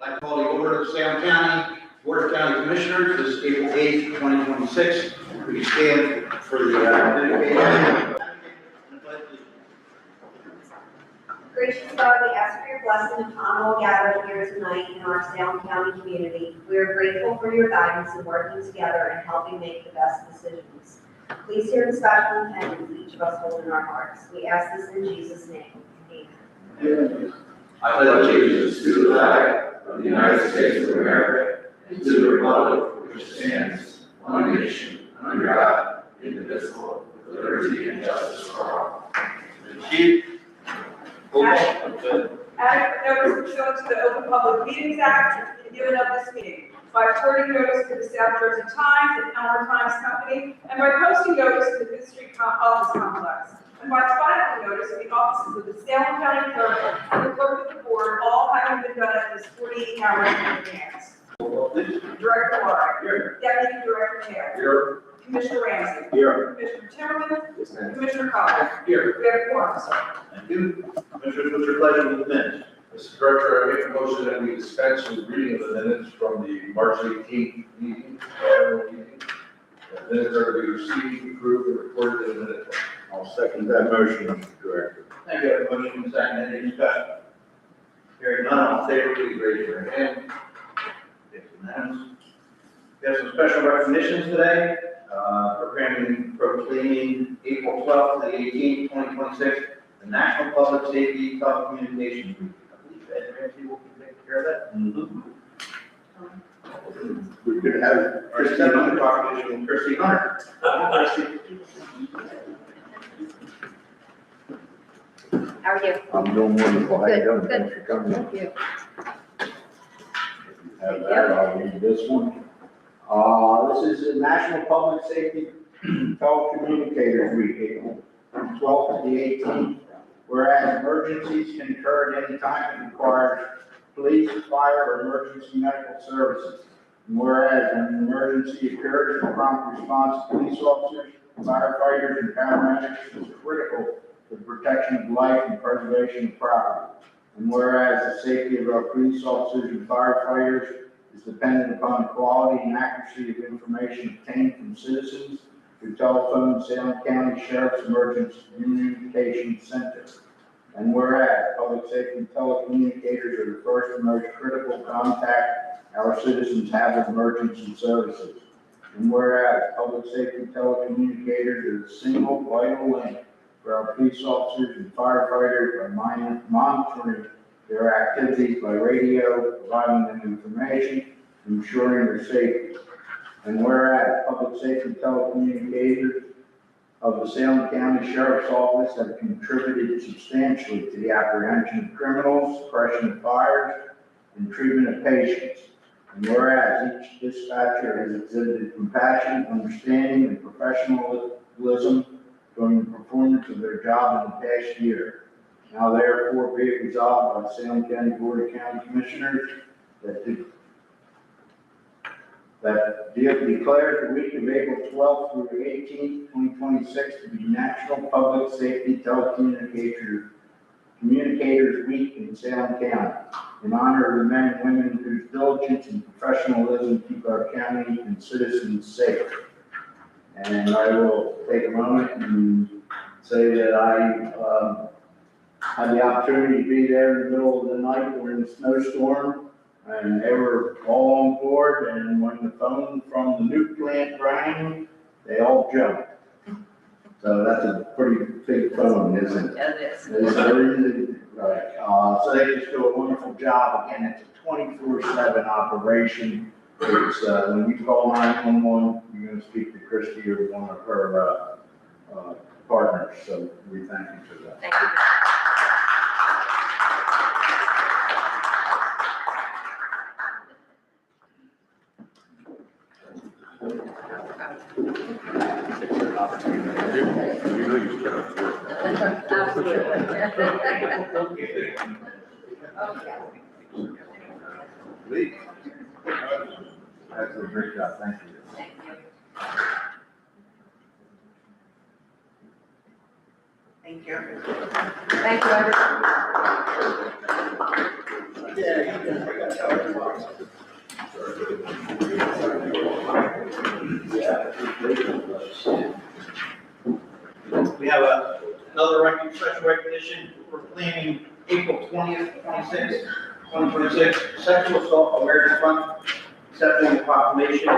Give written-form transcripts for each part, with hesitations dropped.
I call the order of Salem County Board of County Commissioners. This is April 8th, 2026. We stand for the dedication. Gracious God, we ask for your blessing upon all gathered here tonight in our Salem County community. We are grateful for your guidance in working together and helping make the best decisions. Please hear the special intentions each of us hold in our hearts. We ask this in Jesus' name. Amen. I pledge allegiance to the flag of the United States of America and to the republic which stands one nation under God, indivisible, with liberty and justice for all. Chief. Adequate notice pursuant to the Open Public Meetings Act has been given of this meeting by returning notice to the South Jersey Times and Elmer Times Company, and by posting notice to the Fifth Street Office Complex, and by filing notice to the offices of the Salem County Clerk and the Clerk of the Board, all having been done at least 48 hours in advance. Director Warren. Here. Deputy Director Hale. Here. Commissioner Ramsey. Here. Commissioner Timmerman. Yes, ma'am. Commissioner Cox. Here. We have quorum, sir. Thank you. Commissioners, what's your pleasure with the minutes? Mr. Director, I make a motion that we dispense with reading of the minutes from the March 18th meeting, annual meeting. The minutes are to be received, approved, and recorded in the minute book. I'll second that motion, Mr. Director. Thank you. I have a motion and a second. Any discussion? Hearing none, all in favor, please raise your hand. It's unanimous. We have some special recognitions today. Proclaiming April 12th to the 18th, 2026, the National Public Safety Telecommunications Week. I believe Ed Ramsey will be taking care of that. We could have Christy Hunter, Proclamation Christy Hunter. How are you? I'm doing wonderful. How you Good, doing? good. Thanks for coming. Thank you. Have that, I'll read this one. This is the National Public Safety Telecommunicators Week, April 12th to the 18th. Whereas emergencies can occur at any time and require police, fire, or emergency medical services. And whereas when an emergency occurs, the prompt response of police officers, firefighters, and paramedics is critical for the protection of life and preservation of property. And whereas the safety of our police officers and firefighters is dependent upon the quality and accuracy of information obtained from citizens through telephone, Salem County Sheriff's Emergency Communications Center. And whereas public safety telecommunicators are the first and most critical contact our citizens have with emergency services. And whereas public safety telecommunicators are the single vital link for our police officers and firefighters by monitoring their activities by radio, providing them information, and ensuring their safety. And whereas public safety telecommunicators of the Salem County Sheriff's Office have contributed substantially to the apprehension of criminals, suppression of fires, and treatment of patients. And whereas each dispatcher has exhibited compassion, understanding, and professionalism during the performance of their job in the past year. Now therefore be it resolved by the Salem County Board of County Commissioners that declares the week of April 12th through the 18th, 2026 to be National Public Safety Telecommunicators Week in Salem County, in honor of the men and women whose diligence and professionalism keep our county and citizens safe. And I will take a moment and say that I had the opportunity to be there in the middle of the night during the snowstorm, and they were all on board, and when the phone from the nuke plant rang, they all jumped. So that's a pretty big phone, isn't it? Yes, it It's really, right. So they just do a wonderful job. Again, it's a 24/7 operation. It's, when you call 911, you're gonna speak to Christy or one of her, partners. So we thank you for that. Thank you. Absolutely. Okay. Please. That's a great job. Thank you. Thank you. Thank you. Thank you, everyone. We have another special recognition for planning April 20th, 2026, Sexual Assault Awareness Month. Accepting the proclamation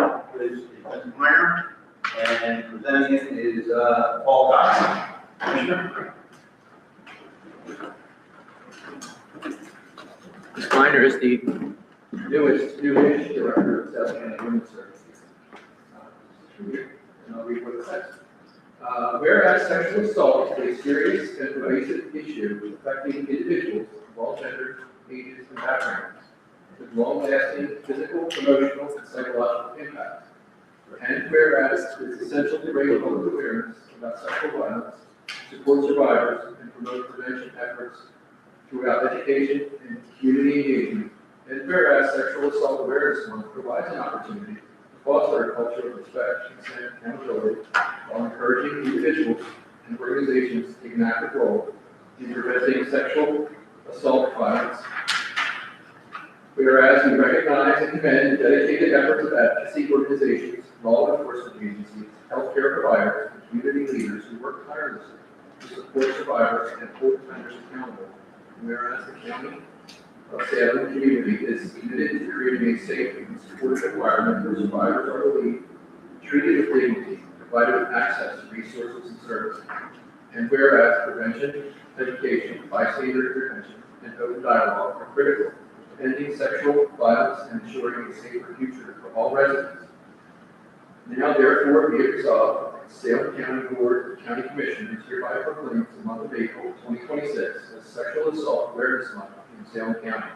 is Ms. Meyer, and presenting it is Paul Cox. Commissioner? Ms. Kleiner is the newest director of South County Human Services. And I'll read what it says. Whereas sexual assault is a serious and pervasive issue affecting individuals of all genders, ages, and backgrounds, with long-lasting physical, emotional, and psychological impacts. And whereas it is essential to raise public awareness about sexual violence, support survivors, and promote prevention efforts throughout education and community engagement. And whereas Sexual Assault Awareness Month provides an opportunity to foster a culture of respect, consent, and accountability while encouraging individuals and organizations to take an active role in preventing sexual assault violence. Whereas we recognize and commend the dedicated efforts of advocacy organizations, law enforcement agencies, healthcare providers, and community leaders who work tirelessly to support survivors and hold offenders accountable. Whereas the County of Salem community is committed to creating a safe and supportive environment where survivors are believed, treated with dignity, provided with access to resources and services. And whereas prevention, education, bystander intervention, and open dialogue are critical to ending sexual violence and ensuring a safer future for all residents. Now therefore be it resolved, Salem County Board of County Commissioners hereby proclaims the month of April 2026 as Sexual Assault Awareness Month in Salem County.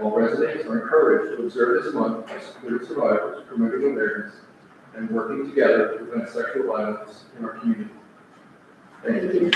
All residents are encouraged to observe this month by supporting survivors, promoting awareness, and working together to prevent sexual violence in our community. Thank you.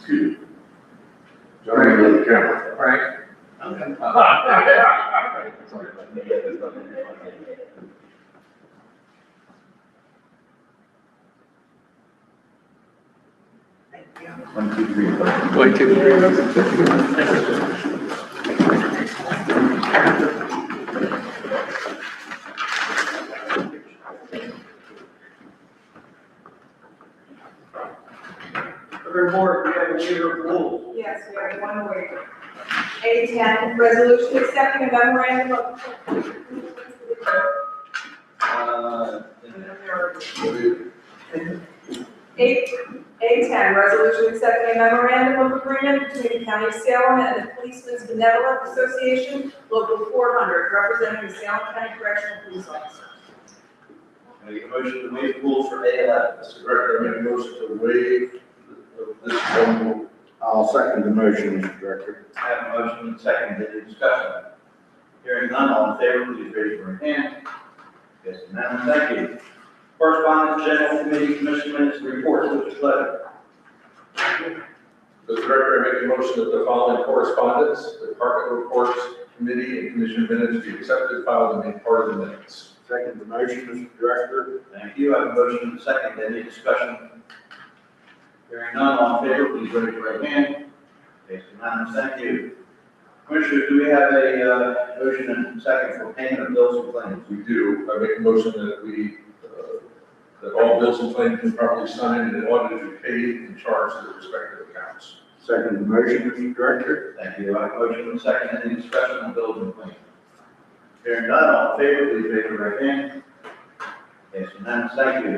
Excuse me. Johnny, to the camera. Frank? One, two, three. 1, 2, 3. Other board, we have a waiver of rules. Yes, we have one waiver. A10, resolution accepting a memorandum of. A10, resolution accepting a memorandum of agreement between the County of Salem and the Policemen's Benevolent Association, Local 400, representing the Salem County Correctional Police Officer. Can I get a motion to waive rules for A11? Mr. Director, I make a motion to waive this one. I'll second the motion, Mr. Director. I have a motion and second, any discussion? Hearing none, all in favor, please raise your hand. Yes, unanimous, thank you. Correspondence, General Committee, Commission Minutes, Reports, which is letter. Mr. Director, I make a motion that the following correspondence, department reports, committee, and commission minutes be accepted, filed, and made part of the minutes. Second the motion, Mr. Director. Thank you, I have a motion and second, any discussion? Hearing none, all in favor, please raise your right hand. Yes, unanimous, thank you. Commissioners, do we have a motion and second for payment of bills and claims? We do, I make a motion that that all bills and claims be properly signed and audited, paid, and charged to the respective accounts. Second the motion, Mr. Director. Thank you, I have a motion and second, any discussion on bills and claims? Hearing none, all in favor, please raise your right hand. Yes, unanimous, thank you.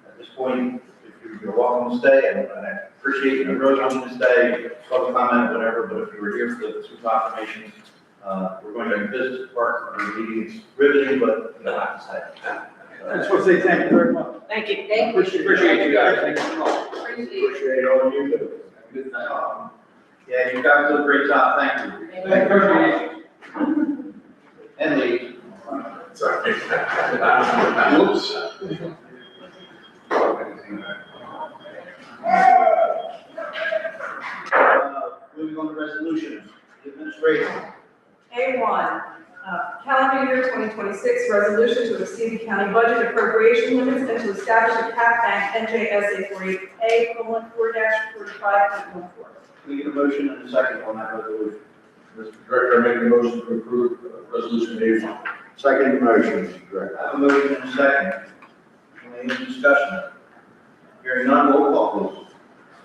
At this point, if you're welcome to stay, and I appreciate it, I really want you to stay, public comment, whatever, but if you were here for the two proclamations, we're going to visit the park, our meeting is riveting, but you don't have to stay. I just want to say thank you very much. Thank you. Appreciate you guys. Thank you so much. Appreciate all you do. Good night. Yeah, you guys did a great job, thank you. Thank you very much. And Lee. Sorry. Whoops. Grace. A1, calendar year 2026 resolution to exceed the county budget appropriation limits and to establish a cap bank NJSA 48A:4-45.14. We get a motion and a second on that resolution. Mr. Director, I make a motion to approve resolution A1. Second motion, Mr. Director. I have a motion and a second. Any discussion? Hearing none, roll call please.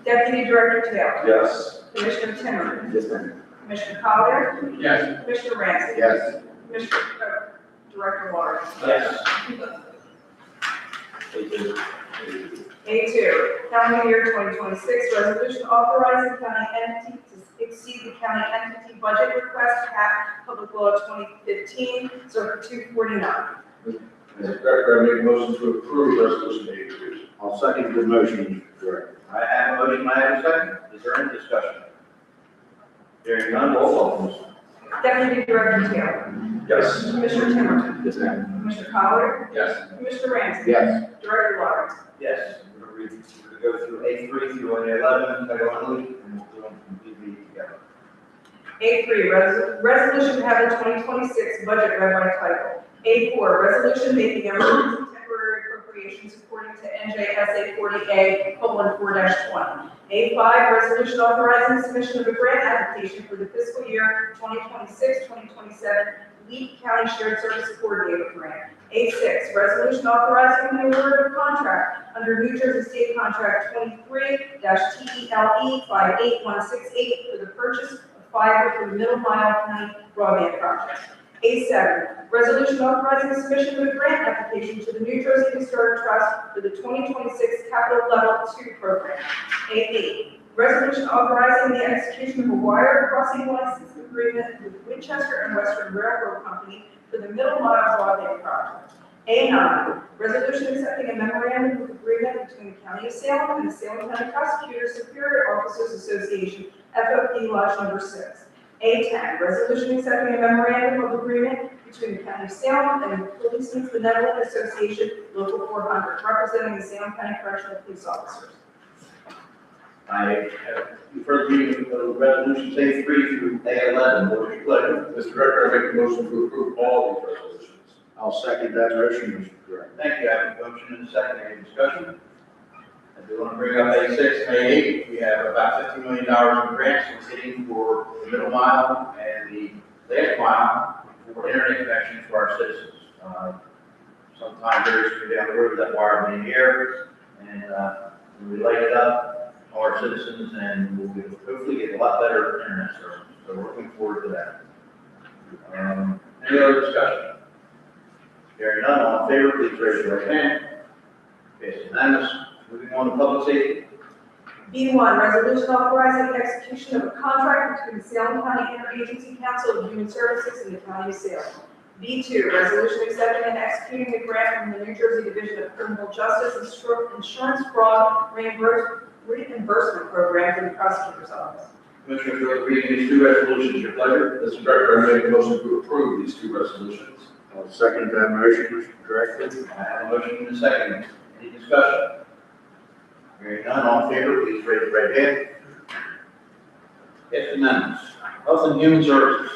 Deputy Director Taylor. Yes. Commissioner Timmerman. Yes, ma'am. Commissioner Collier. Yes. Commissioner Ramsey. Yes. Commissioner, Director Lawrence. Yes. A2, calendar year 2026 resolution authorizing county entity to exceed the county entity budget request cap Public Law 2015, Circuit 249. Mr. Director, I make a motion to approve resolution A2. I'll second the motion, Mr. Director. I have a motion, I have a second. Is there any discussion? Hearing none, roll call please. Deputy Director Taylor. Yes. Commissioner Timmerman. Yes, ma'am. Commissioner Collier. Yes. Commissioner Ramsey. Yes. Director Lawrence. Yes. We're going to go through A3 through A11, title only, and we'll do them completely together. A3, resolution to have the 2026 budget read by title. A4, resolution making emergency temporary appropriations according to NJSA 40A:4-20. A5, resolution authorizing submission of a grant application for the fiscal year 2026-2027 Lee County Shared Service Coordinator Grant. A6, resolution authorizing the award of contract under New Jersey State Contract 23-TELE 58168 for the purchase of fiber for the Middle Mile County Broadband Project. A7, resolution authorizing the submission of a grant application to the New Jersey Historic Trust for the 2026 Capital Level 2 program. A8, resolution authorizing the execution of a wire crossing license agreement with Winchester and Western Railroad Company for the Middle Mile Broadband Project. A9, resolution accepting a memorandum of agreement between the County of Salem and the Salem County Prosecutor Superior Officers Association, FOP Lodge Number 6. A10, resolution accepting a memorandum of agreement between the County of Salem and the Policemen's Benevolent Association, Local 400, representing the Salem County Correctional Police Officers. I have deferred reading of resolutions A3 through A11. What is your pleasure? Mr. Director, I make a motion to approve all these resolutions. I'll second that motion, Mr. Director. Thank you. I have a motion and a second. Any discussion? I do want to bring up A6 and A8. We have about $50 million in grants we're getting for the middle mile and the last mile for internet connection for our citizens. Sometime very soon down the road, that wire will be in the air, and we light it up, our citizens, and we'll hopefully get a lot better internet service. So we're looking forward to that. Any other discussion? Hearing none, all in favor, please raise your right hand. It's unanimous. Moving on to public safety. B1, resolution authorizing the execution of a contract between the Salem County Interagency Council of Human Services and the County of Salem. B2, resolution accepting and executing a grant from the New Jersey Division of Criminal Justice and Insurance Fraud Reimbursement Program for the Prosecutor's Office. Commissioners, will reading these two resolutions, your pleasure. Mr. Director, I make a motion to approve these two resolutions. I'll second that motion, Mr. Director. I have a motion and a second. Any discussion? Hearing none, all in favor, please raise your right hand. It's unanimous. Health and Human Services.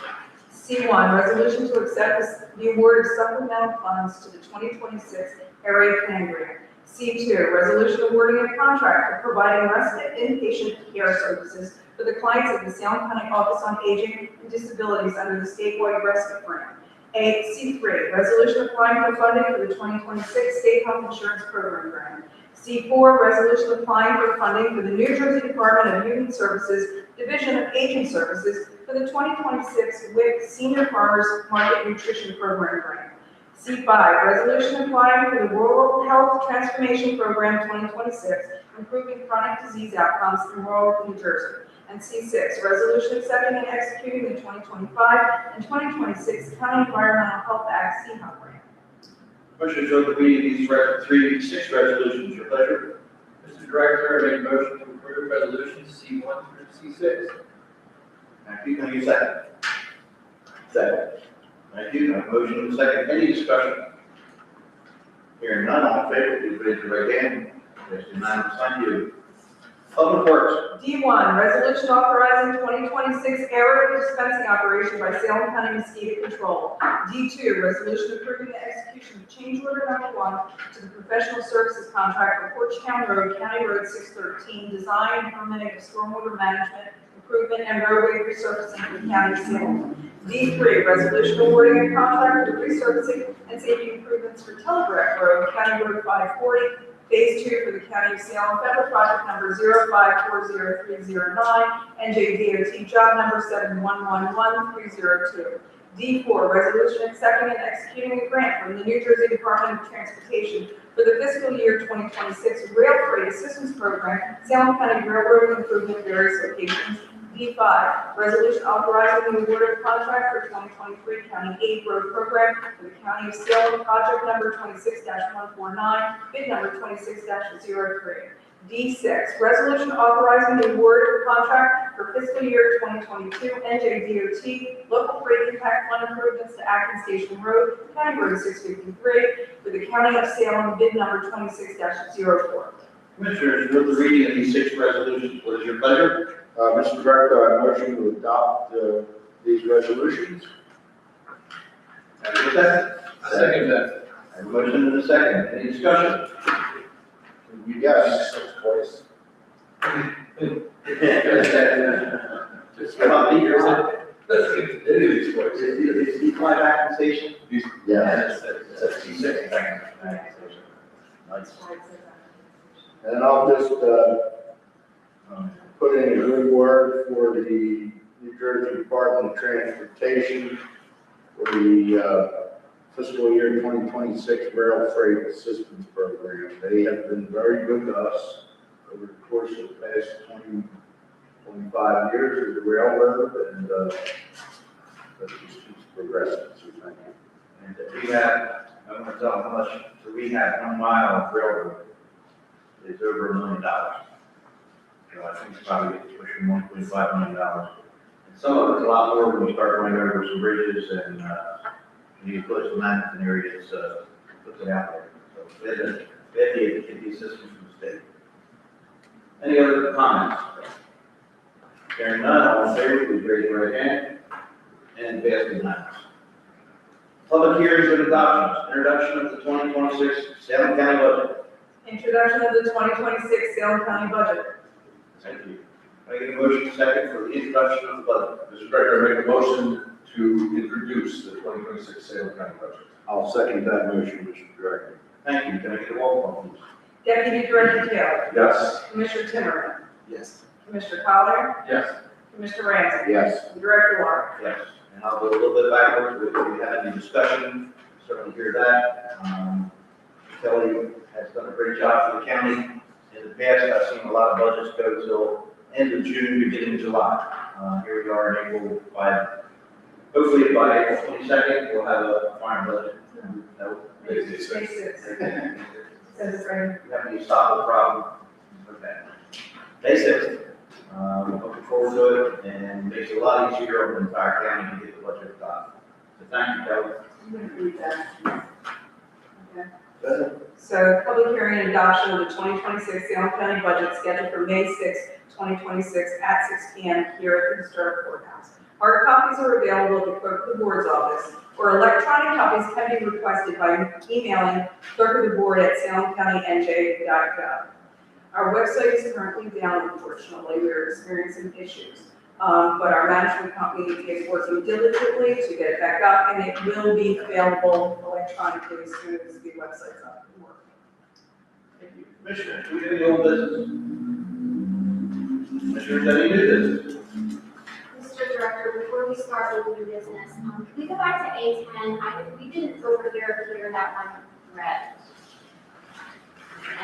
C1, resolution to accept the award of supplemental funds to the 2026 Area Plan Grant. C2, resolution awarding a contract for providing respite inpatient care services for the clients of the Salem County Office on Aging and Disabilities under the statewide respite grant. C3, resolution applying for funding for the 2026 State Health Insurance Program grant. C4, resolution applying for funding for the New Jersey Department of Human Services Division of Aging Services for the 2026 WIC Senior Farmers Market Nutrition Program grant. C5, resolution applying for the Rural Health Transformation Program 2026, improving chronic disease outcomes in rural New Jersey. And C6, resolution accepting and executing the 2025 and 2026 County Environmental Health Act CHOP grant. Commissioners, will reading these six resolutions, your pleasure. Mr. Director, I make a motion to approve resolutions C1 through C6. Thank you. Can I get a second? Second. Thank you. I have a motion and a second. Any discussion? Hearing none, all in favor, please raise your right hand. It's unanimous. Thank you. Public Works. D1, resolution authorizing 2026 aerial dispensing operation by Salem County Mosquito Control. D2, resolution approving the execution of change order number 1 to the professional services contract for Porchtown Road, County Road 613, design and permitting of stormwater management, improvement, and roadway resurfacing for the county of Salem. D3, resolution awarding a contract for resurfacing and safety improvements for Telegraph Road, County Road 540, Phase 2 for the County of Salem, federal project number 0540309, NJDOT job number 7111302. D4, resolution accepting and executing a grant from the New Jersey Department of Transportation for the fiscal year 2026 Rail Freight Assistance Program, Salem County Railroad Improvement various locations. D5, resolution authorizing the award of contract for 2023 County Aid Road Program for the County of Salem, project number 26-149, bid number 26-03. D6, resolution authorizing the award of contract for fiscal year 2022 NJDOT local freight impact fund improvements to Acton Station Road, County Road 653, for the County of Salem, bid number 26-04. Commissioners, with the reading of these 6 resolutions, what is your pleasure? Mr. Director, I motion to adopt these resolutions. Have a second. Second that. I have a motion and a second. Any discussion? Yes. Twice. Just come up here. Let's get into these twice. Is he my back station? Yes. That's C6. Nice. And I'll just put in a good word for the New Jersey Department of Transportation for the fiscal year 2026 Rail Freight Assistance Program. They have been very good to us over the course of the past 20, 25 years of the railroad, and that just keeps progressing, so thank you. And we have, I want to tell how much, so we have 1 mile of railroad. It's over $1 million. So I think it's probably pushing $1.5 million. And some of it's a lot more when we start going over some bridges and, when you close to Manhattan areas, puts it out there. So we had to get the assistance from the state. Any other comments? Hearing none, all in favor, please raise your right hand. And pass the unanimous. Public hearings and adoptions, introduction of the 2026 Salem County budget. Introduction of the 2026 Salem County budget. Thank you. Can I get a motion second for the introduction of the budget? Mr. Director, I make a motion to introduce the 2026 Salem County budget. I'll second that motion, Mr. Director. Thank you. Can I get a roll call, please? Deputy Director Taylor. Yes. Commissioner Timmerman. Yes. Commissioner Collier. Yes. Commissioner Ramsey. Yes. And Director Warren. Yes. And I'll go a little bit backwards. If we have any discussion, certainly hear that. Kelly has done a great job for the county. In the past, I've seen a lot of budgets go till end of June, beginning of July. Here we are in April, hopefully by April 22nd, we'll have a final budget. No, May 6th. Says it's right. you have any stop the problem? Okay. May 6th. Looking forward to it, and makes it a lot easier on the entire county to get the budget done. So thank you, Kelly. I'm going to read that. Okay. So public hearing and adoption of the 2026 Salem County budget scheduled for May 6, 2026 at 6 p.m. here at the historic courthouse. Hard copies are available at the clerk of the board's office, or electronic copies can be requested by emailing clerk of the board at salemcountynj.gov. Our website is currently down, unfortunately. We're experiencing issues. But our management company is working diligently to get it back up, and it will be available electronically as soon as the website's up and working. Thank you. Commissioners, do we have any old business? Commissioners, any new business? Mr. Director, before we start with new business, can we go back to A10? We didn't clear that one red.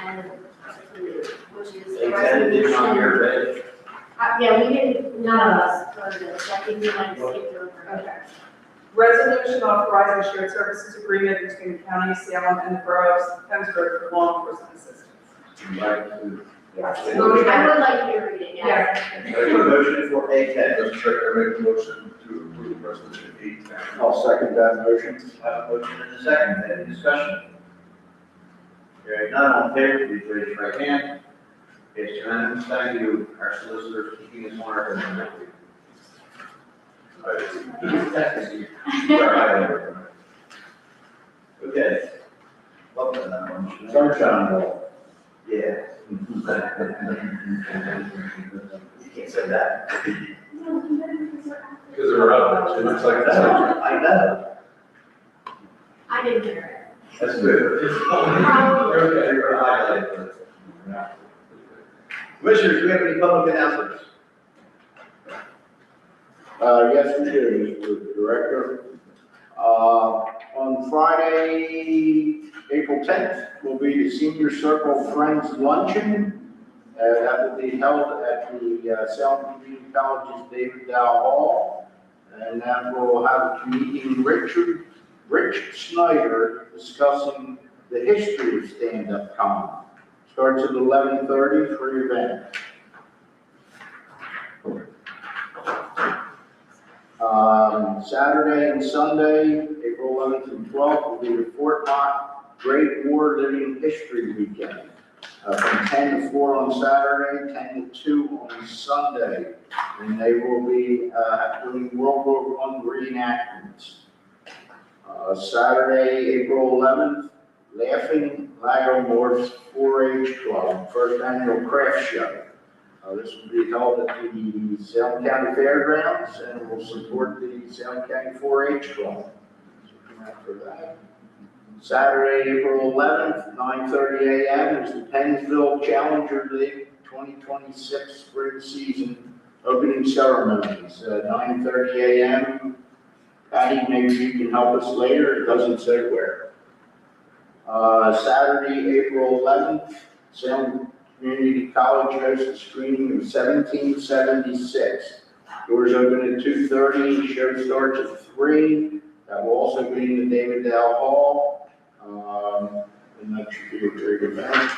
And, which is a They did not resolution. hear, right? Yeah, we didn't, none of us heard this, I think we might have skipped over. Okay. Resolution authorizing shared services agreement between the county of Salem and the borough of Pennsburg for law enforcement assistance. Would you like to? Yes. I would like you to read it, yes. Make a motion for A10. Mr. Director, I make a motion to approve resolution 810. I'll second that motion. I have a motion and a second. Any discussion? Hearing none, all in favor, please raise your right hand. It's unanimous. Thank you, our solicitors, keeping us on our agenda. Okay. Love that one. Sunshine Law. Yeah. You can't say that. Because they're up, it looks like that. I know. I didn't hear it. That's good. Okay, you're gonna highlight it. Commissioners, do we have any public announcements? Yes, we do, Mr. Director. On Friday, April 10th, will be the Senior Circle Friends Luncheon. That will be held at the Salem Community College's David Dow Hall. And that will have a comedian Rich Snyder discussing the history of stand-up comedy. Starts at 11:30 for event. Saturday and Sunday, April 11th and 12th, will be the Fort Knott Great War Living History Weekend. From 10 to 4 on Saturday, 10 to 2 on Sunday. And they will be doing World War I reenactments. Saturday, April 11th, Laughing Lagomorphs 4-H Club, first annual craft show. This will be held at the Salem County Fairgrounds and will support the Salem County 4-H Club. So come out for that. Saturday, April 11th, 9:30 a.m. is the Pennsville Challenger League 2026 spring season opening ceremonies, 9:30 a.m. Patty, maybe you can help us later, it doesn't say where. Saturday, April 11th, Salem Community College hosts a screening of 1776. Doors open at 2:30, show starts at 3. That will also be in the David Dow Hall. And that should be a great event.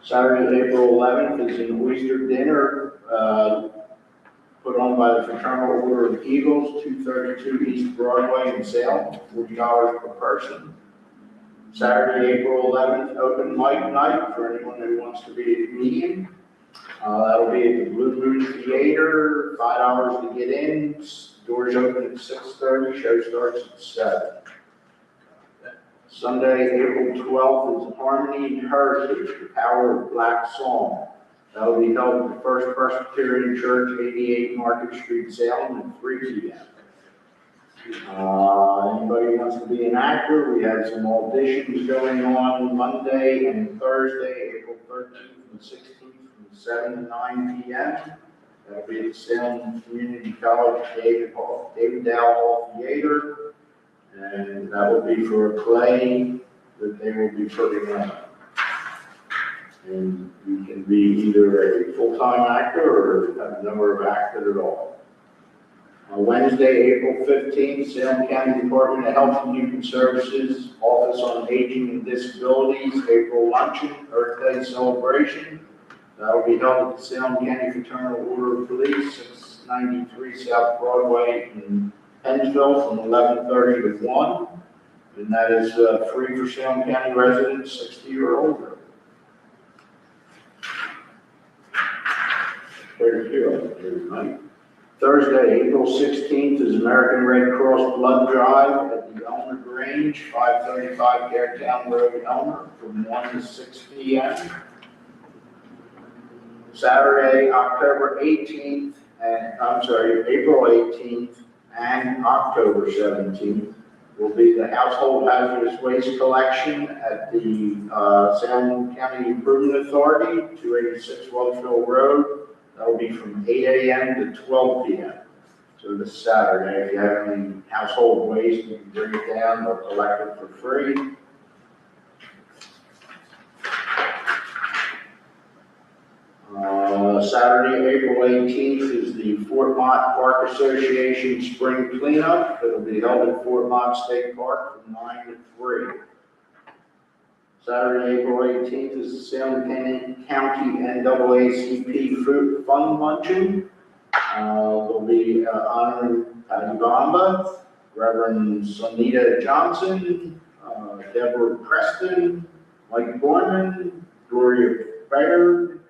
Saturday, April 11th is an oyster dinner put on by the Fraternal Order of Eagles, 232 East Broadway in Salem, $40 per person. Saturday, April 11th, open mic night for anyone who wants to be a comedian. That'll be at the Blue Moon Theater, $5 to get in. Doors open at 6:30, show starts at 7. Sunday, April 12th is Harmony and Heritage, the Power of Black Song. That'll be held at the First Presbyterian Church, 88 Market Street, Salem, at 3 p.m. Anybody wants to be an actor? We have some auditions going on Monday and Thursday, April 13th and 16th, from 7 to 9 p.m. That'll be at the Salem Community College David Dow Hall Theater. And that will be for a play that they will be putting on. And you can be either a full-time actor or have never acted at all. Wednesday, April 15th, Salem County Department of Health and Human Services, Office on Aging and Disabilities, April Luncheon, Earth Day Celebration. That will be held at the Salem County Fraternal Order of Police, 693 South Broadway in Pennsville from 11:30 to 1. And that is free for Salem County residents 60 or older. Very few, Thursday, April 16th is American Red Cross Blood Drive at the Elmer Grange, 535 Garetown Road, Elmer, from 1 to 6 p.m. Saturday, April 18th and October 17th will be the Household Hazardous Waste Collection at the Salem County Improvement Authority, 286 Wellsville Road. That'll be from 8 a.m. to 12 p.m. So this Saturday, if you have any household waste, you can bring it down or collect it for free. Saturday, April 18th is the Fort Mott Park Association Spring Cleanup. It'll be held at Fort Mott State Park from 9 to 3. Saturday, April 18th is the Salem County NAACP Food Fund Luncheon. We'll be honoring Patty Bamba, Reverend Sonita Johnson, Deborah Preston, Mike Gorman, Gloria Baird.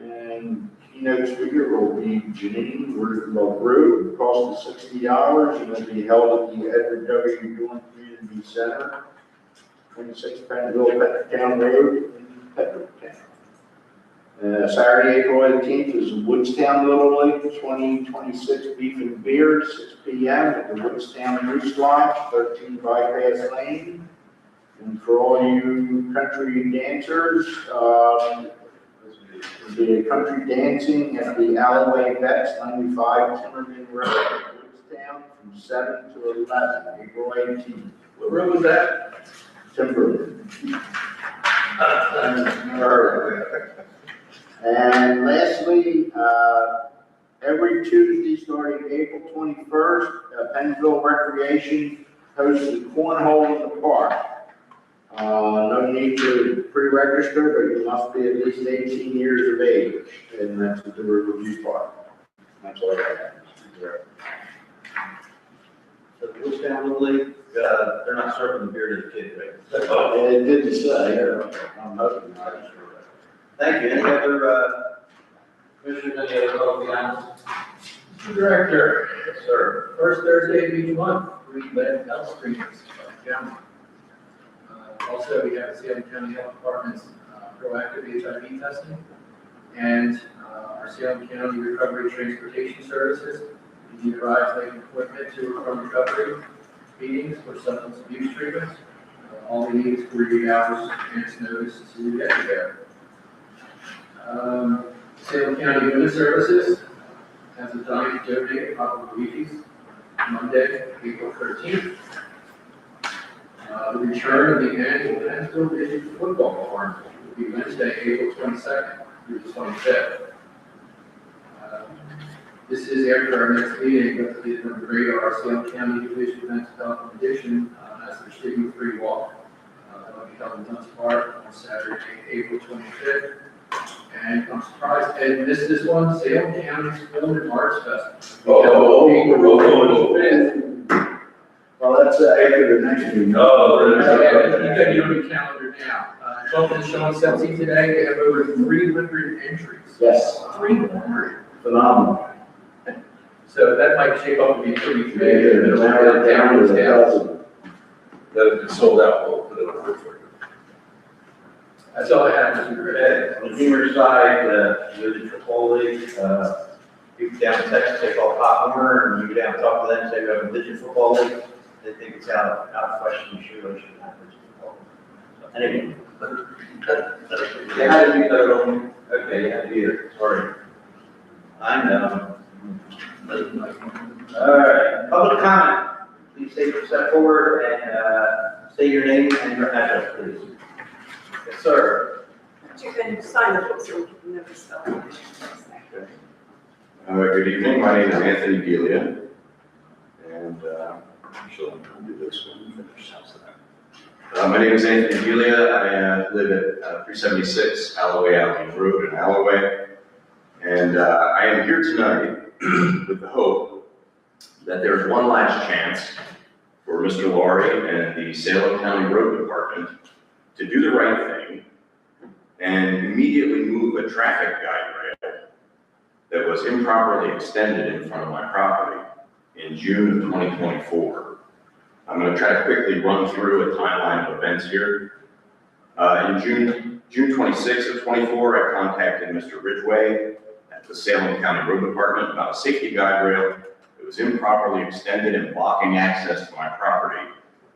And keynote speaker will be Janine LaRue, cost of $60, and it'll be held at the Edward W. Dillon Community Center, 26 Penville, Petrotown Road in Petrotown. Saturday, April 18th is Woodstown Little League 2026 Beef and Beer, 6 p.m. at the Woodstown Roost Lodge, 13 Bypass Lane. And for all you country dancers, there'll be country dancing at the Alloway Vets, 95 Timmerman Road, Woodstown, from 7 to 11, April 18th. What room was that? Timberland. And lastly, every Tuesday starting April 21st, Pennsville Recreation hosts a cornhole in the park. No need to pre-register, but you must be at least 18 years of age, and that's at the Riverview Park. That's all I have. So the Woodstown Little League, they're not serving the beer to the kids, right? It didn't say, I'm hoping not. Thank you. Any other, commissioners, any other public comments? Mr. Director, Yes, sir. first Thursday of each month, we let health screenings. Also, we have the Salem County Health Department's proactive HIV testing and our Salem County Recovery Transportation Services. If you arrive to make an appointment to or from recovery meetings or substance abuse treatments, all we need is 48 hours advance notice to get you there. Salem County Human Services has a donate to donate opportunities Monday, April 13th. The return of the annual Pennsville District Football Tournament will be Wednesday, April 22nd through the 25th. This is after our next meeting, but the radar, Salem County Division of Mental Health and Addiction has their stigma-free walk. That'll be held in Dunce Park on Saturday, April 25th. And I'm surprised Ed missed this one, Salem County's Film and Arts Festival. Well, that's after the next meeting. You got your own calendar now. Talking to Sean Sepsi today, they have over 300 entries. Yes. 300. Phenomenal. So that might shape up to be pretty Maybe big. it's down to a dozen. That if it's sold out, we'll put it on the refrigerator. That's all I have, Mr. Gray. On the humor side, the Triple League, people down in Texas, they call Pop Warner, and you go down and talk to them, say we have a Digital Football League, they think it's out of question, you sure should have Digital Football. So, anyway. They had to do their own, okay, you had to do it, sorry. I know. All right, public comment, please step forward and, say your name and your address, please. Yes, sir. You can sign the book so we can never spell it. Good evening, my name is Anthony Delia, and actually, I'll do this one. My name is Anthony Delia. I live at 376 Alloway Avenue Road in Alloway, and I am here tonight with the hope that there's one last chance for Mr. Laurie and the Salem County Road Department to do the right thing and immediately move a traffic guide rail that was improperly extended in front of my property in June of 2024. I'm going to try to quickly run through a timeline of events here. In June 26th of 24, I contacted Mr. Ridgway at the Salem County Road Department about a safety guide rail that was improperly extended and blocking access to my property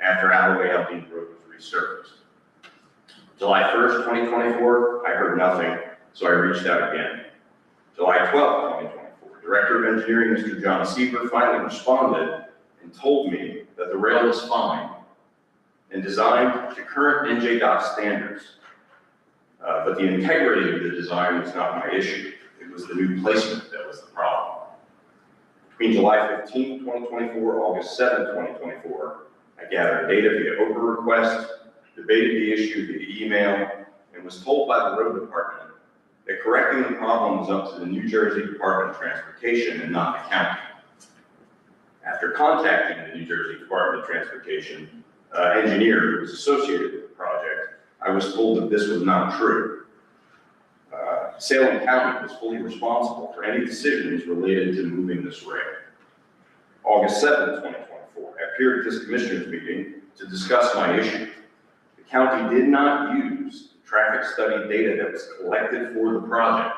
after Alloway Avenue Road was resurfaced. July 1st, 2024, I heard nothing, so I reached out again. July 12th, 2024, Director of Engineering, Mr. John Sieber, finally responded and told me that the rail is fine and designed to current NJDOT standards. But the integrity of the design was not my issue. It was the new placement that was the problem. Between July 15th, 2024, August 7th, 2024, I gathered data via OPA request, debated the issue via email, and was told by the road department that correcting the problem was up to the New Jersey Department of Transportation and not the county. After contacting the New Jersey Department of Transportation engineer who was associated with the project, I I was told that this was not true. Salem County was fully responsible for any decisions related to moving this rail. August 7, 2024, I appeared at this commissioners meeting to discuss my issue. The county did not use the traffic study data that was collected for the project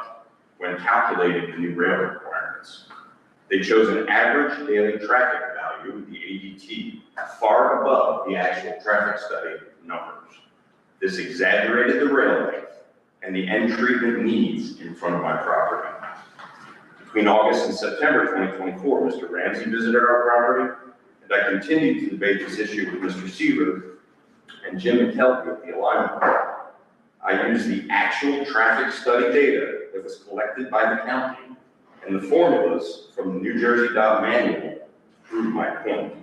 when calculating the new rail requirements. They chose an average daily traffic value, the ADT, far above the actual traffic study numbers. This exaggerated the rail length and the end treatment needs in front of my property. Between August and September 2024, Mr. Ramsey visited our property, and I continued to debate this issue with Mr. Seaver and Jim McKelvey at the alignment. I used the actual traffic study data that was collected by the county and the formulas from the New Jersey Dot Manual to prove my point.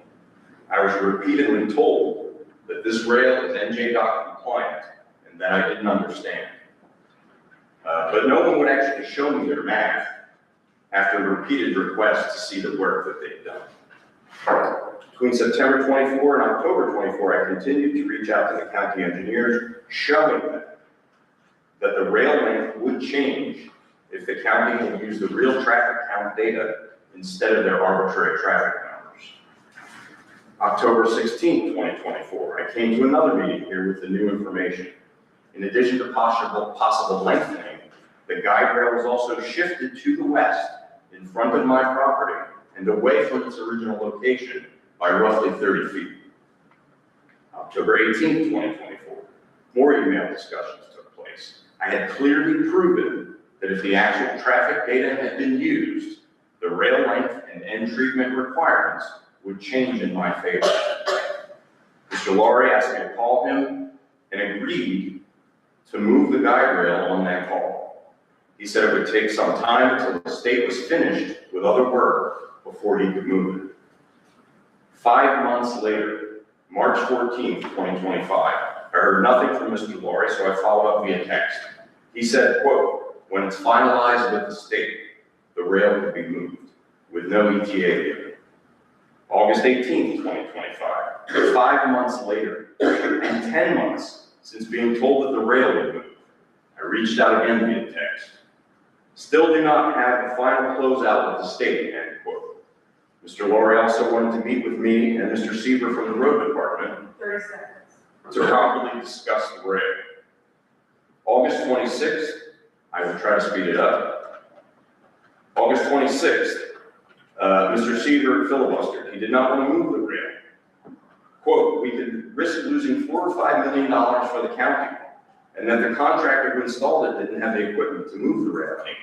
I was repeatedly told that this rail is NJ-DOT compliant and that I didn't understand. But no one would actually show me their math after repeated requests to see the work that they've done. Between September 24 and October 24, I continued to reach out to the county engineers, showing them that the rail length would change if the county had used the real traffic count data instead of their arbitrary traffic numbers. October 16, 2024, I came to another meeting here with the new information. In addition to possible lengthening, the guide rail was also shifted to the west in front of my property and away from its original location by roughly 30 feet. October 18, 2024, more email discussions took place. I had clearly proven that if the actual traffic data had been used, the rail length and end treatment requirements would change in my favor. Mr. Laurie asked me to call him and agreed to move the guide rail on that call. He said it would take some time until the state was finished with other work before he could move it. 5 months later, March 14th, 2025, I heard nothing from Mr. Laurie, so I followed up via text. He said, quote, when it's finalized with the state, the rail could be moved with no ETA given. August 18th, 2025, 5 months later, and 10 months since being told that the rail would move, I reached out again via text. Still do not have the final closeout with the state, end quote. Mr. Laurie also wanted to meet with me and Mr. Seaver from the road department 30 seconds. to properly discuss the rail. August 26th, I will try to speed it up. August 26th, Mr. Seaver filibustered. He did not want to move the rail. Quote, we could risk losing $4 or $5 million for the county, and that the contractor who installed it didn't have the equipment to move the rail anymore.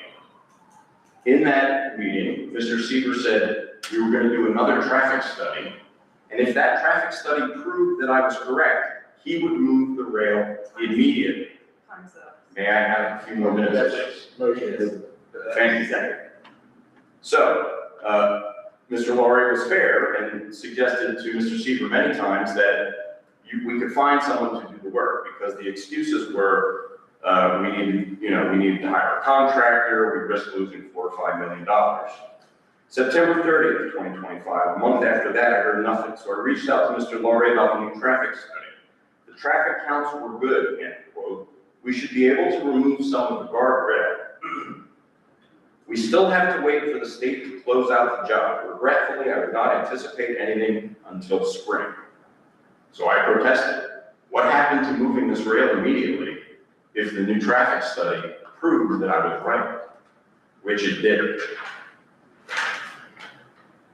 In that meeting, Mr. Seaver said we were going to do another traffic study, and if that traffic study proved that I was correct, he would move the rail immediately. Time's up. May I have a few more minutes, please? Motion. Thank you, Secretary. So, Mr. Laurie was fair and suggested to Mr. Seaver many times that we could find someone to do the work, because the excuses were we needed to hire a contractor, we risked losing $4 or $5 million. September 30th, 2025, a month after that, I heard nothing, so I reached out to Mr. Laurie about the new traffic study. The traffic counts were good, end quote. We should be able to remove some of the guardrail. We still have to wait for the state to close out the job. Regretfully, I would not anticipate anything until spring. So I protested. What happened to moving this rail immediately if the new traffic study proved that I was right? Which it did.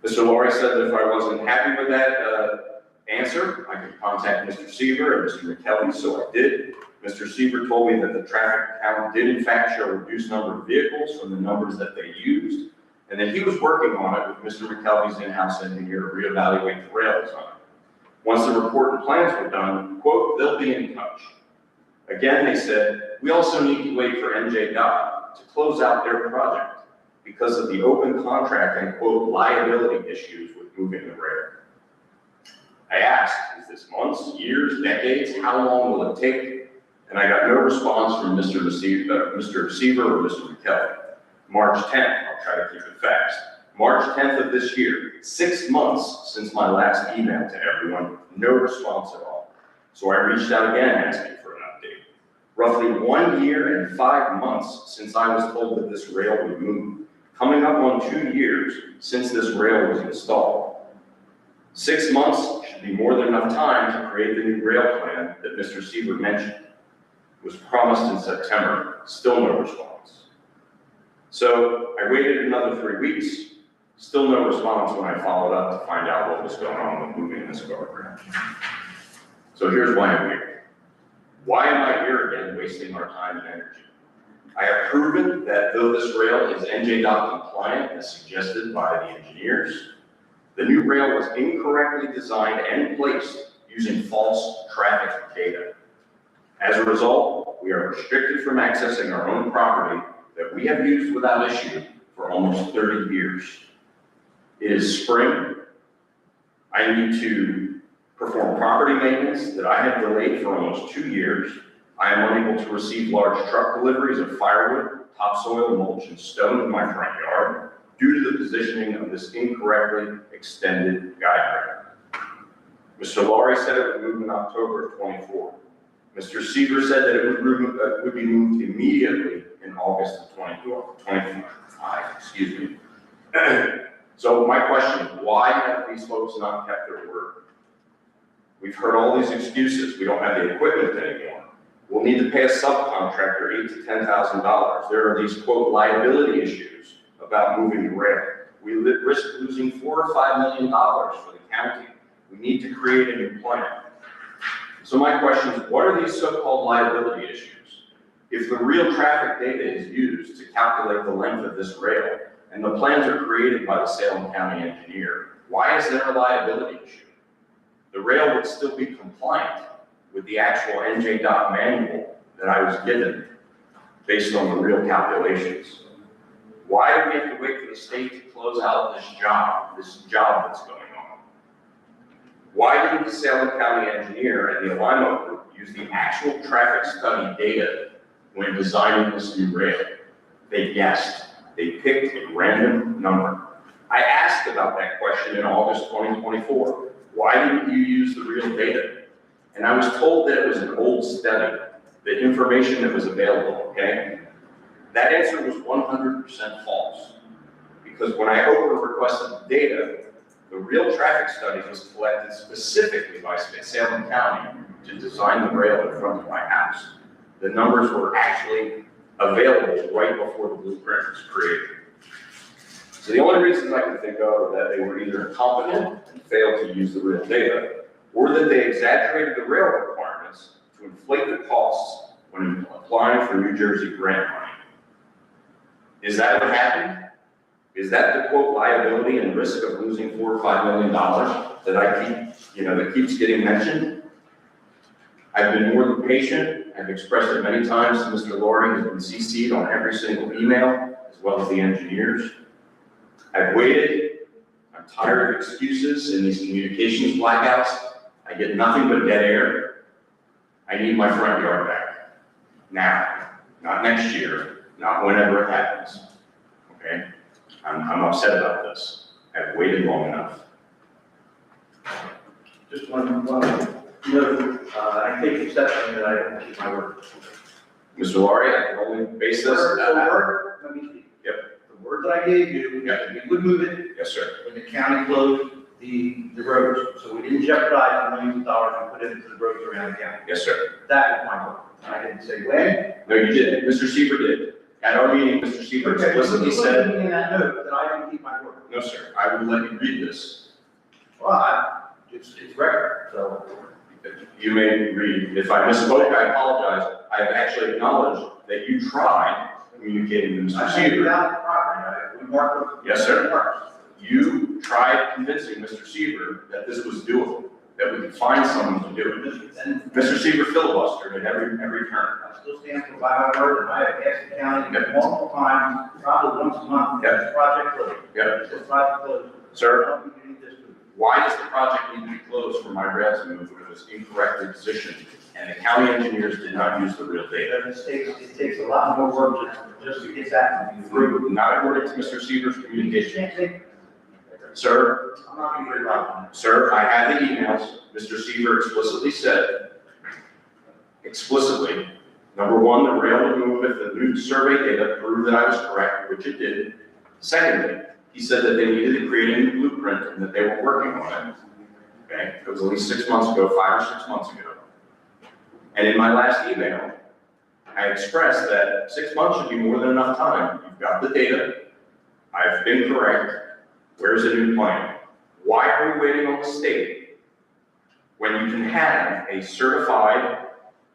Mr. Laurie said that if I wasn't happy with that answer, I could contact Mr. Seaver and Mr. McKelvey, so I did. Mr. Seaver told me that the traffic count did in fact show a reduced number of vehicles from the numbers that they used, and that he was working on it with Mr. McKelvey's in-house engineer to reevaluate the rail design. Once the report and plans were done, quote, they'll be in touch. Again, they said, we also need to wait for NJ-DOT to close out their project because of the open contract and, quote, liability issues with moving the rail. I asked, is this months, years, decades? How long will it take? And I got no response from Mr. Seaver or Mr. McKelvey. March 10th, I'll try to keep it fast. March 10th of this year, 6 months since my last email to everyone, no response at all. So I reached out again asking for an update. Roughly 1 year and 5 months since I was told that this rail would move. Coming up on 2 years since this rail was installed. 6 months should be more than enough time to create the new rail plan that Mr. Seaver mentioned. It was promised in September, still no response. So I waited another 3 weeks, still no response when I followed up to find out what was going on with moving this guardrail. So here's why I'm here. Why am I here again, wasting our time and energy? I have proven that though this rail is NJDOT compliant as suggested by the engineers, the new rail was incorrectly designed and placed using false traffic data. As a result, we are restricted from accessing our own property that we have used without issue for almost 30 years. It is spring. I need to perform property maintenance that I have delayed for almost 2 years. I am unable to receive large truck deliveries of firewood, topsoil, mulch, and stone in my front yard due to the positioning of this incorrectly extended guide rail. Mr. Laurie said it would move in October of '24. Mr. Seaver said that it would be moved immediately in August of 25, excuse me. So my question, why have these folks not kept their word? We've heard all these excuses. We don't have the equipment anymore. We'll need to pay a subcontractor $8,000 to $10,000. There are these, quote, liability issues about moving the rail. We risk losing $4 or $5 million for the county. We need to create a new plan. So my question is, what are these so-called liability issues? If the real traffic data is used to calculate the length of this rail, and the plans are created by the Salem County engineer, why is there a liability issue? The rail would still be compliant with the actual NJDOT manual that I was given based on the real calculations. Why do we have to wait for the state to close out this job that's going on? Why didn't the Salem County engineer and the Alimo group use the actual traffic study data when designing this new rail? They guessed. They picked a random number. I asked about that question in August 2024. Why didn't you use the real data? And I was told that it was an old study, the information that was available, okay? That answer was 100% false. Because when I requested the data, the real traffic study was collected specifically by Salem County to design the rail in front of my house. The numbers were actually available right before the blueprint was created. So the only reasons I can think of are that they were either incompetent and failed to use the real data, or that they exaggerated the rail requirements to inflate the costs when applying for New Jersey grant money. Is that what happened? Is that the quote liability and risk of losing $4 or $5 million that that keeps getting mentioned? I've been more than patient. I've expressed it many times to Mr. Laurie, who's been CC'd on every single email, as well as the engineers. I've waited. I'm tired of excuses and these communications blackouts. I get nothing but dead air. I need my front yard back. Now, not next year, not whenever it happens. Okay? I'm upset about this. I've waited long enough. Just one note, I take exception that I don't keep my word. Mr. Laurie, I can only base this. Let me speak. Yep. The word that I gave you, Yep. we would move it Yes, sir. when the county closed the roads. So we didn't jeopardize the millions of dollars we put into the roads around the county. Yes, sir. That was my word. I didn't say when. No, you didn't. Mr. Seaver did. At our meeting, Mr. Seaver explicitly said, In that note, that I didn't keep my word. no, sir, I will let you read this. Well, it's record, so. You may read. If I misspoke, I apologize. I have actually acknowledged that you tried communicating with Mr. I think Seaver. without the property, we marked. Yes, sir. You tried convincing Mr. Seaver that this was doable, that we could find someone to do it. And Mr. Seaver filibustered at every turn. I still stand for by my word, and I have asked the county multiple times, probably once a month, Yep. this project closed. Yep. This project closed. Sir, I don't think you need this to- why does the project need to be closed for my rail to move when it was incorrectly positioned and the county engineers did not use the real data? It takes a lot more work just to get that through. Not according to Mr. Seaver's communication. Can't say- Sir, I'm not gonna worry about it. Sir, I have the emails. Mr. Seaver explicitly said, Number one, the rail would move if the new survey data proved that I was correct, which it did. Secondly, he said that they needed to create a new blueprint and that they were working on it. Okay, it was at least 6 months ago, 5 or 6 months ago. And in my last email, I expressed that 6 months should be more than enough time. You've got the data. I've been correct. Where's the new plan? Why are we waiting on the state when you can have a certified,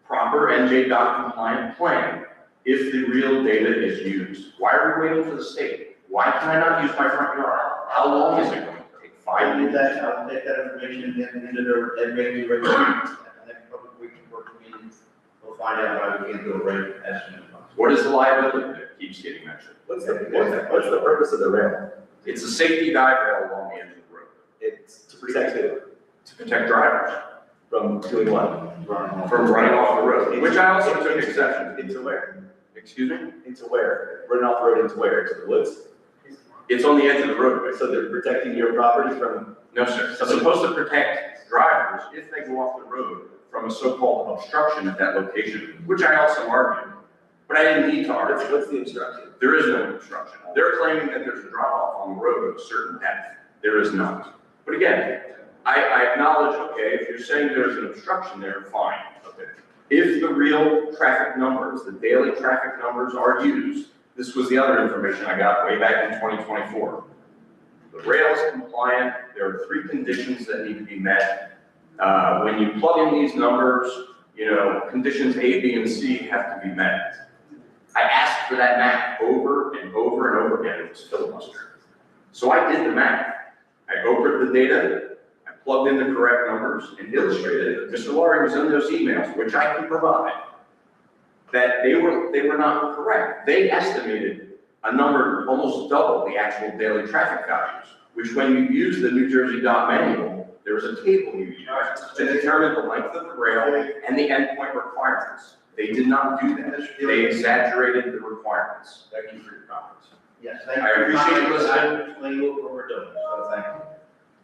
proper NJ.DOT compliant plan if the real data is used? Why are we waiting for the state? Why can I not use my front yard? How long is it going to take? 5 years? I'll take that information and hand it over, and maybe right at the next public week work meetings, we'll find out why we can't do it right as soon as possible. What is the liability that keeps getting mentioned? What's the purpose of the rail? It's a safety guide rail along the edge of the road It's to protect who? to protect drivers From doing what? from running off the road, which I also took exception. Into where? Excuse me? Into where? Running off the road into where? To the woods? It's on the edge of the roadway. So they're protecting your property from, No, sir. It's supposed to protect drivers if they go off the road from a so-called obstruction at that location, which I also argued. But I didn't need to argue. what's the instruction? There is no obstruction. They're claiming that there's a drop-off on the road of a certain depth. There is not. But again, I acknowledge, okay, if you're saying there's an obstruction there, fine. Okay. If the real traffic numbers, the daily traffic numbers are used, this was the other information I got way back in 2024. The rail is compliant. There are 3 conditions that need to be met. When you plug in these numbers, you know, conditions A, B, and C have to be met. I asked for that math over and over and over again. It was filibuster. So I did the math. I opened the data, I plugged in the correct numbers and illustrated it. Mr. Laurie was in those emails, which I can provide, that they were not correct. They estimated a number almost double the actual daily traffic values, which when you use the New Jersey DOT manual, there's a table you use to determine the length of the rail and the endpoint requirements. They did not do that. They exaggerated the requirements. Thank you for your comments. Yes, thank you. I appreciate you listening. I explain what we're doing, so thank you.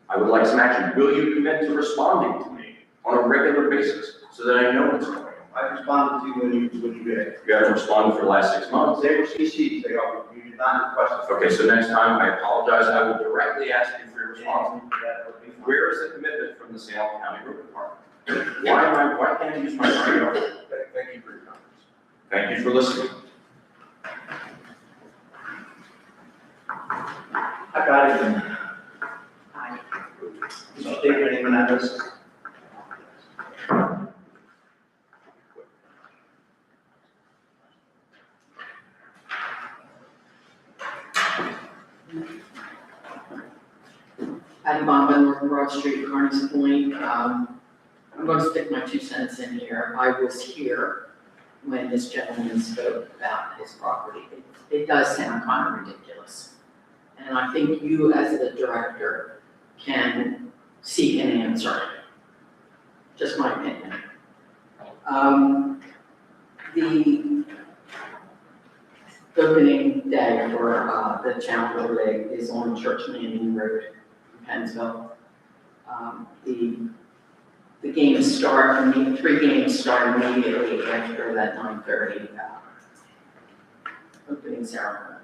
I would like some action. Will you commit to responding to me on a regular basis so that I know what's going on? I responded to you when you did. You haven't responded for the last 6 months. They were CC'd, you did not request it. Okay, so next time, I apologize. I will directly ask you for your response. That would be fine. Where is the commitment from the Salem County Road Department? Why can't I use my front yard? Thank you for your comments. Thank you for listening. I got it then. Did you state your name and address? Patty Bombin, North Broad Street, Carneys Point. I'm going to stick my 2 cents in here. I was here when this gentleman spoke about his property. It does sound kind of ridiculous. And I think you, as the director, can seek an answer. Just my opinion. The opening day for the Challenger League is on Church Landing Road in Pennsville. The games start, 3 games start immediately after that 9:30 opening ceremony.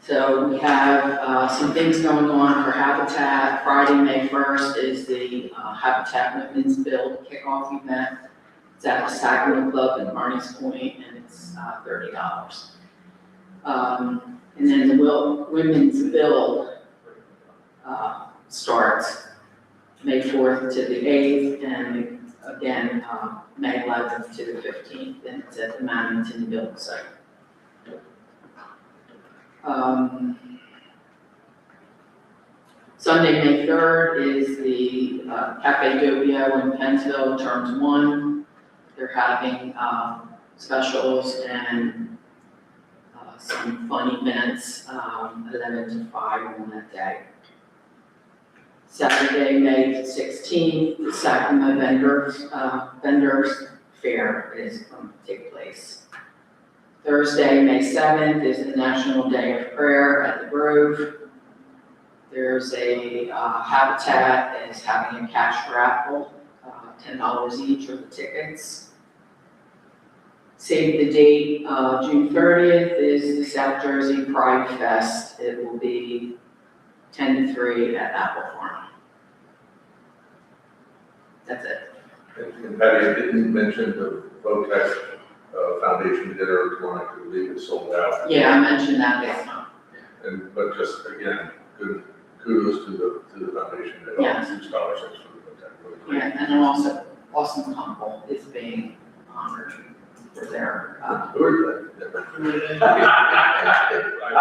So we have some things going on for Habitat. Friday, May 1st is the Habitat Women's Build kickoff event. It's at the Sacramento Club in Carneys Point, and it's $30. And then the Women's Build starts May 4th to the 8th, and again, May 11th to the 15th, and it's at the Mannington Build site. Sunday, May 3rd is the Cafe Dobio in Pennsville, turns 1. They're having specials and some fun events, 11 to 5 on that day. Saturday, May 16th, the Sacramento Vendors Fair is going to take place. Thursday, May 7th is the National Day of Prayer at the Grove. There's a Habitat that is having a cash raffle, $10 each for the tickets. Save the date, June 30th is the South Jersey Pride Fest. It will be 10 to 3 at Apple Farm. That's it. And Patty, I didn't mention the VOTEC Foundation dinner tonight, I believe it's sold out. Yeah, I mentioned that last time. But just again, good kudos to the foundation that Yeah. offers scholarships for the VOTEC. Really great. Yeah, and then also Austin Humble is being honored for their, Who are they? I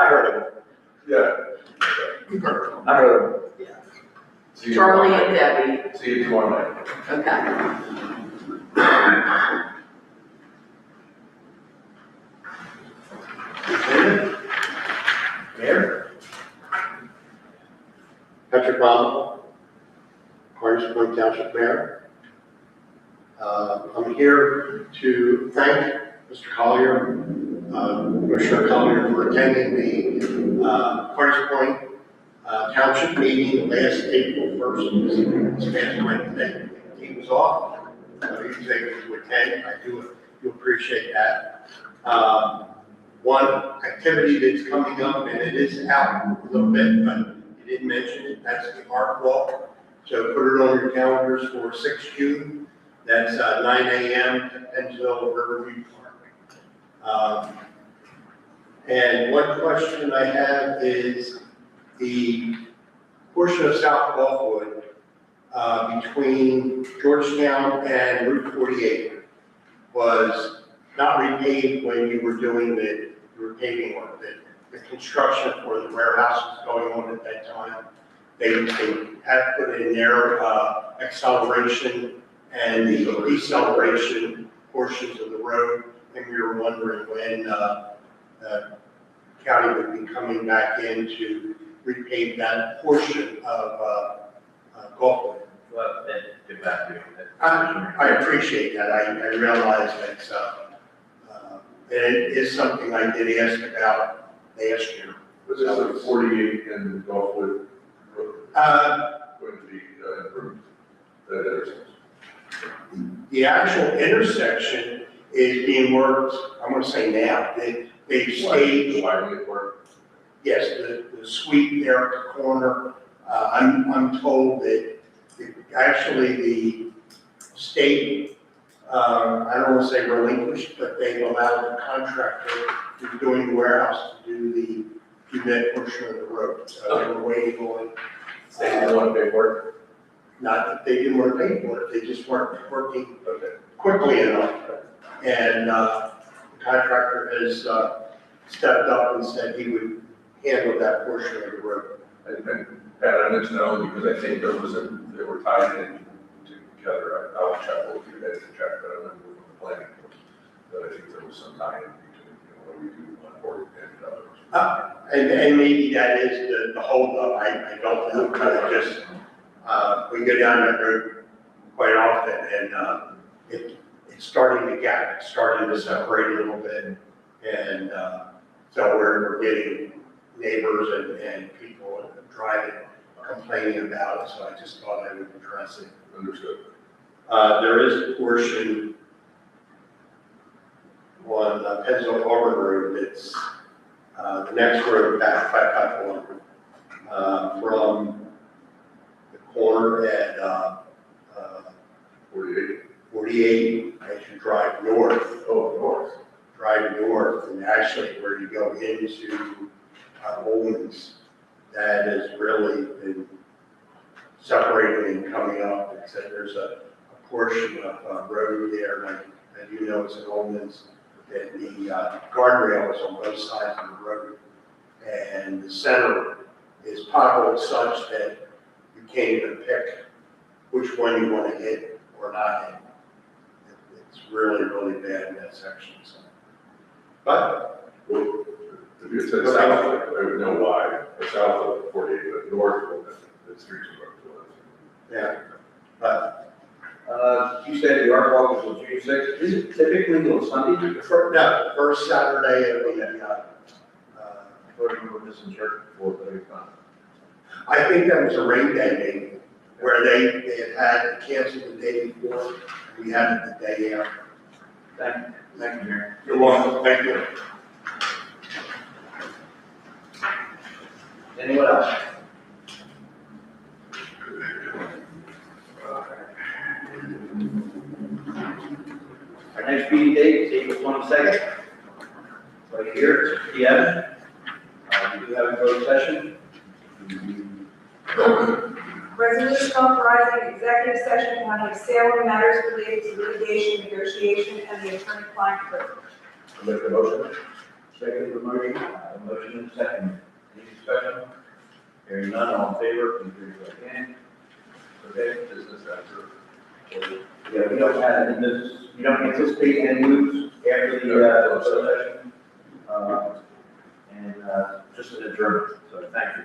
heard of it. Yeah. I heard of it. See you Charlie tomorrow and night. Debbie. See you tomorrow night. Okay. Mayor? Patrick Bob, Carnes Point Township Mayor. I'm here to thank Mr. Collier, Commissioner Collier, for attending the Carnes Point Township meeting last April 1st, this past Wednesday. He was off, he was able to attend. I do appreciate that. One activity that's coming up, and it is out a little bit, but you didn't mention it, that's the Art Walk. So put it on your calendars for 6th June. That's 9 a.m. at Pennsville Riverview Park. And one question I have is the portion of South Gulfwood between Georgetown and Route 48 was not repaved when you were doing the repaving work. The construction for the warehouse was going on at that time. They had put in their acceleration and the deceleration portions of the road, and we were wondering when the county would be coming back in to repave that portion of Gulfwood. Well, then, get back to you. I appreciate that. I realize that it is something I did ask about last year. Was this like 48 in Gulfwood Road going to be improved? That intersection? The actual intersection is being worked, I'm gonna say now, they've staged, Widening work? yes, the sweep there at the corner. I'm told that actually the state, I don't want to say relinquished, but they've allowed the contractor who's doing the warehouse to do that portion of the road. So they were waiting on, They didn't want to pay for it? not that they didn't want to pay for it, they just weren't working Okay. quickly enough. And the contractor has stepped up and said he would handle that portion of the road. And Pat, I mentioned that only because I think they were tied in together. I'll check with you guys to check, but I remember from the planning board that I think there was some tie in between, what we do on board and others. And maybe that is the holdup, I don't know, but I just, we go down that road quite often, and it's starting to gap, it's starting to separate a little bit, and so we're getting neighbors and people driving, complaining about it, so I just thought I would address it. Understood. There is a portion on Pennsville Harbor Road that's the next road back 551 from the corner at 48. 48 as you drive north. Oh, north. Drive north, and actually where you go into Owens, that has really been separating and coming up. It's that there's a portion of road there, and you know it's in Owens, that the guardrail is on both sides of the road. And the center is potholed such that you can't even pick which one you want to hit or not hit. It's really, really bad in that section, so. But, Well, if you said south, I would know why, or south of 48, but north, the streets are yeah, but You said the art walk is on June 6th. Is it typically on Sunday? no, first Saturday of the, I thought you were missing church before, but it's not. I think that was a rain day meeting where they had canceled the day before. We had it the day after. Thank you, Mayor. You're welcome. Thank you. Anyone else? Our next meeting date is April 22nd, right here, 6 p.m. We do have a closed session. Resolution authorizing executive session on sale of matters related to litigation, negotiation, and the attorney-client privilege. I make the motion. Second the motion, motion and second. Any discussion? Hearing none, all in favor, please raise your hand. Okay, Business after. yeah, we don't have any business, we don't anticipate any moves after the closed session. And just an adjournment, so thank you.